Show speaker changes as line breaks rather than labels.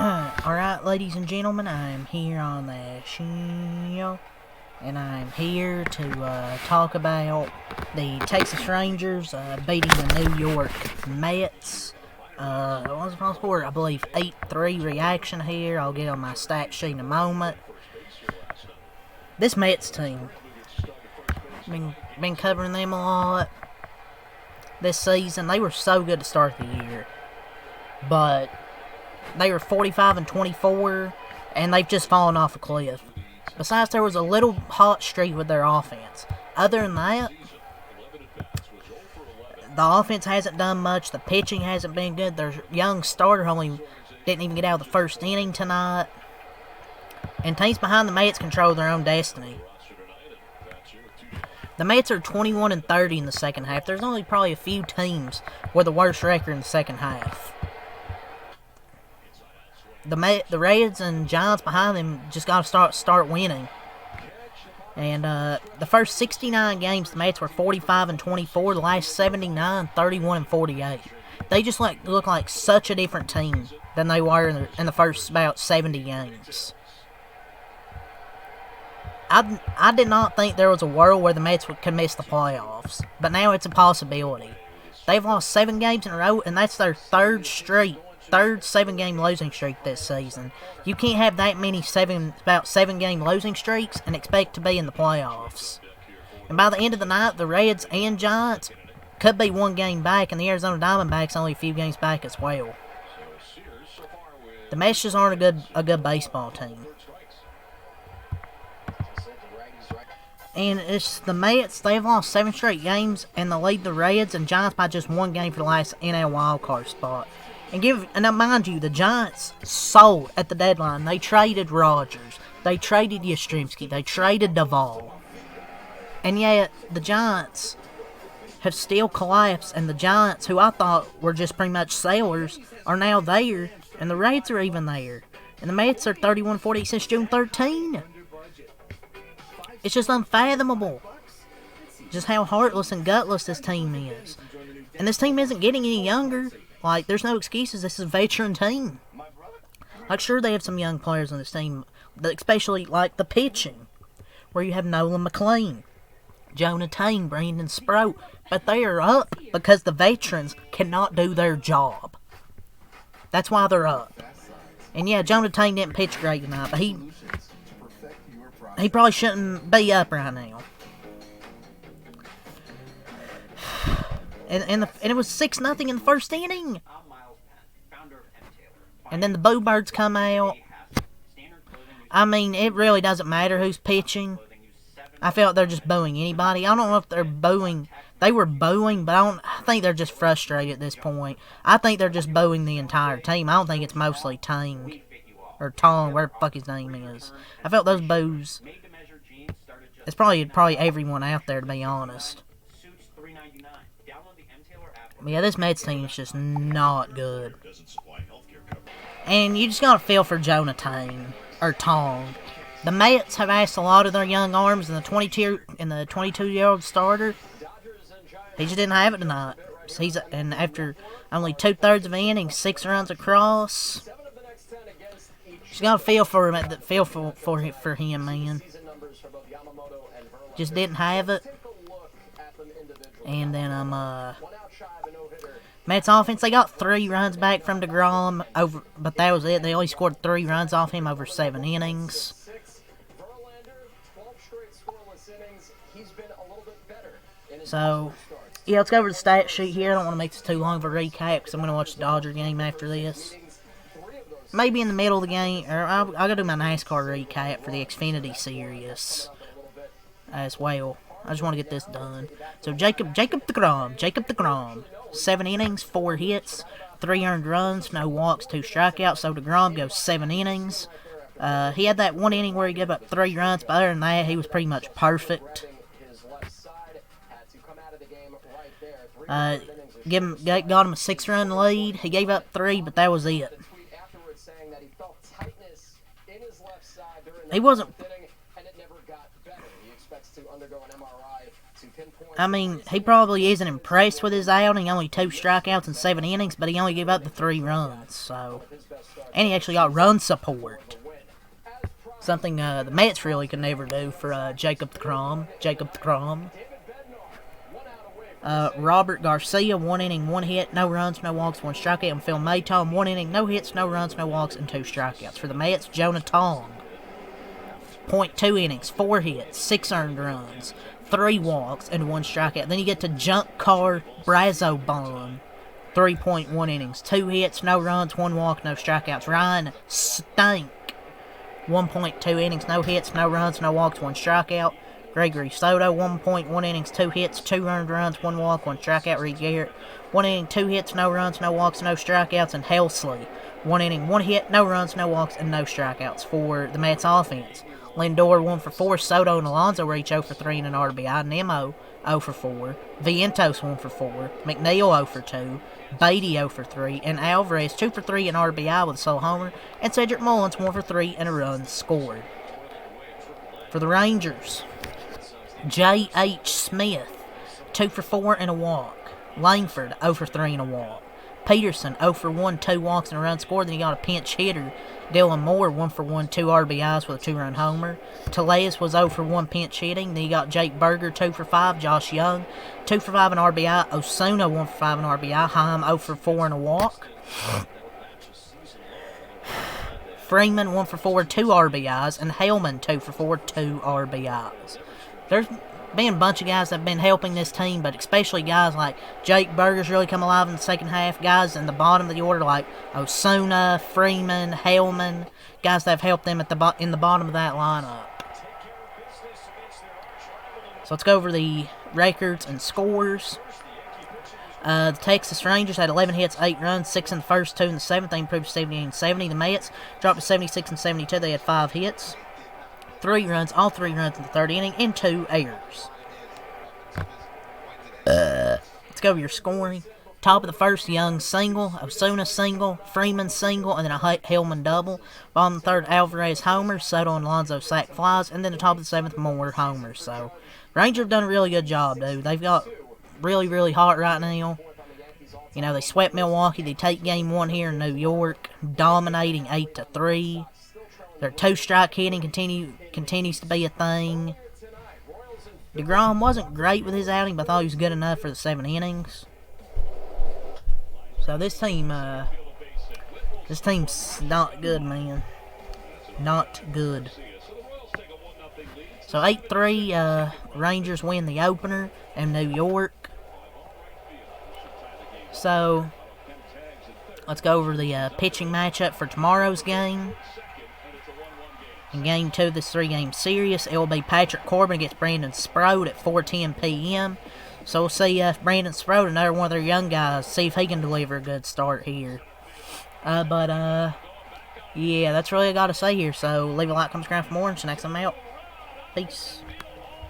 Alright, ladies and gentlemen, I'm here on the show, and I'm here to talk about the Texas Rangers beating the New York Mets. What was the final score? I believe 8-3 reaction here. I'll get on my stat sheet in a moment. This Mets team, been covering them a lot this season. They were so good to start the year, but they were 45-24, and they've just fallen off a cliff. Besides, there was a little hot streak with their offense. Other than that, the offense hasn't done much. The pitching hasn't been good. Their young starter only didn't even get out of the first inning tonight. And teams behind the Mets control their own destiny. The Mets are 21-30 in the second half. There's only probably a few teams with the worst record in the second half. The Reds and Giants behind them just got to start winning. And the first 69 games, the Mets were 45-24. The last 79, 31-48. They just look like such a different team than they were in the first about 70 games. I did not think there was a world where the Mets could miss the playoffs, but now it's a possibility. They've lost 7 games in a row, and that's their third 7-game losing streak this season. You can't have that many about 7-game losing streaks and expect to be in the playoffs. And by the end of the night, the Reds and Giants could be 1 game back, and the Arizona Diamondbacks only a few games back as well. The Mets just aren't a good baseball team. And it's the Mets. They've lost 7 straight games, and they lead the Reds and Giants by just 1 game for the last NL wildcard spot. And now, mind you, the Giants sold at the deadline. They traded Rogers. They traded Yastrzemski. They traded Duvall. And yet, the Giants have still collapsed. And the Giants, who I thought were just pretty much sailors, are now there. And the Reds are even there. And the Mets are 31-40 since June 13. It's just unfathomable just how heartless and gutless this team is. And this team isn't getting any younger. Like, there's no excuses. This is a veteran team. Like, sure, they have some young players on this team, especially, like, the pitching, where you have Nolan McLean, Jonah Tane, Brandon Sproat, but they are up because the veterans cannot do their job. That's why they're up. And, yeah, Jonah Tane didn't pitch great tonight, but he probably shouldn't be up right now. And it was 6-0 in the first inning. And then the Boo Birds come out. I mean, it really doesn't matter who's pitching. I feel like they're just booing anybody. I don't know if they're booing. They were booing, but I think they're just frustrated at this point. I think they're just booing the entire team. I don't think it's mostly Tang or Tong, whatever the fuck his name is. I felt those boos. It's probably everyone out there, to be honest. But yeah, this Mets team is just not good. And you just gotta feel for Jonah Tane or Tong. The Mets have asked a lot of their young arms in the 22-year-old starter. He just didn't have it tonight. And after only 2/3 of an inning, 6 runs across. Just gotta feel for him. Feel for him, man. Just didn't have it. And then Mets offense, they got 3 runs back from DeGrom but that was it. They only scored 3 runs off him over 7 innings. So, yeah, let's go over the stat sheet here. I don't want to make this too long of a recap because I'm going to watch the Dodger game after this. Maybe in the middle of the game, or I'll go do my NASCAR recap for the Xfinity Series as well. I just want to get this done. So Jacob DeGrom, 7 innings, 4 hits, 3 earned runs, no walks, 2 strikeouts. So DeGrom goes 7 innings. He had that 1 inning where he gave up 3 runs, but other than that, he was pretty much perfect. Got him a 6-run lead. He gave up 3, but that was it. He wasn't. I mean, he probably isn't impressed with his outing. Only 2 strikeouts in 7 innings, but he only gave up the 3 runs. So, and he actually got run support. Something the Mets really could never do for Jacob DeGrom. Robert Garcia, 1 inning, 1 hit, no runs, no walks, 1 strikeout. And Phil Maton, 1 inning, no hits, no runs, no walks, and 2 strikeouts. For the Mets, Jonah Tong, 0.2 innings, 4 hits, 6 earned runs, 3 walks, and 1 strikeout. Then you get to Giancarlo Brazoban, 3.1 innings, 2 hits, no runs, 1 walk, no strikeouts. Ryan Stank, 1.2 innings, no hits, no runs, no walks, 1 strikeout. Gregory Soto, 1.1 innings, 2 hits, 2 earned runs, 1 walk, 1 strikeout. Reed Garrett, 1 inning, 2 hits, no runs, no walks, no strikeouts. And Helsley, 1 inning, 1 hit, no runs, no walks, and no strikeouts for the Mets offense. Lindor, 1 for 4. Soto and Alonso were each 0 for 3 and an RBI. Nimmo, 0 for 4. Vientos, 1 for 4. McNeil, 0 for 2. Beatty, 0 for 3. And Alvarez, 2 for 3 and RBI with a solo homer. And Cedric Mullins, 1 for 3 and a run scored. For the Rangers, J.H. Smith, 2 for 4 and a walk. Langford, 0 for 3 and a walk. Peterson, 0 for 1, 2 walks and a run scored. Then you got a pinch hitter, Dylan Moore, 1 for 1, 2 RBIs with a 2-run homer. Tellez was 0 for 1 pinch hitting. Then you got Jake Berger, 2 for 5. Josh Young, 2 for 5 and RBI. Osuna, 1 for 5 and RBI. Heim, 0 for 4 and a walk. Freeman, 1 for 4, 2 RBIs. And Hellman, 2 for 4, 2 RBIs. There's been a bunch of guys that have been helping this team, but especially guys like Jake Berger's really come alive in the second half. Guys in the bottom of the order like Osuna, Freeman, Hellman, guys that have helped them in the bottom of that lineup. So let's go over the records and scores. The Texas Rangers had 11 hits, 8 runs, 6 in the first, 2 in the seventh. They improved to 78 and 70. The Mets dropped to 76 and 72. They had 5 hits, 3 runs, all 3 runs in the third inning, and 2 errors. Let's go over your scoring. Top of the first, Young single, Osuna single, Freeman single, and then a Hellman double. Bottom of the third, Alvarez homers, Soto and Alonso sac flies, and then the top of the seventh, Moore homers. So, Rangers have done a really good job, dude. They've got really, really hot right now. You know, they swept Milwaukee. They take game 1 here in New York, dominating 8-3. Their 2-strike hitting continues to be a thing. DeGrom wasn't great with his outing, but I thought he was good enough for the 7 innings. So this team's not good, man. Not good. So 8-3, Rangers win the opener in New York. So let's go over the pitching matchup for tomorrow's game. In Game 2 of this 3-game series, it will be Patrick Corbin against Brandon Sproat at 4:10 p.m. So we'll see if Brandon Sproat, another one of their young guys, see if he can deliver a good start here. Yeah, that's really all I got to say here. So leave a like, comment, subscribe for more, and next time out. Peace.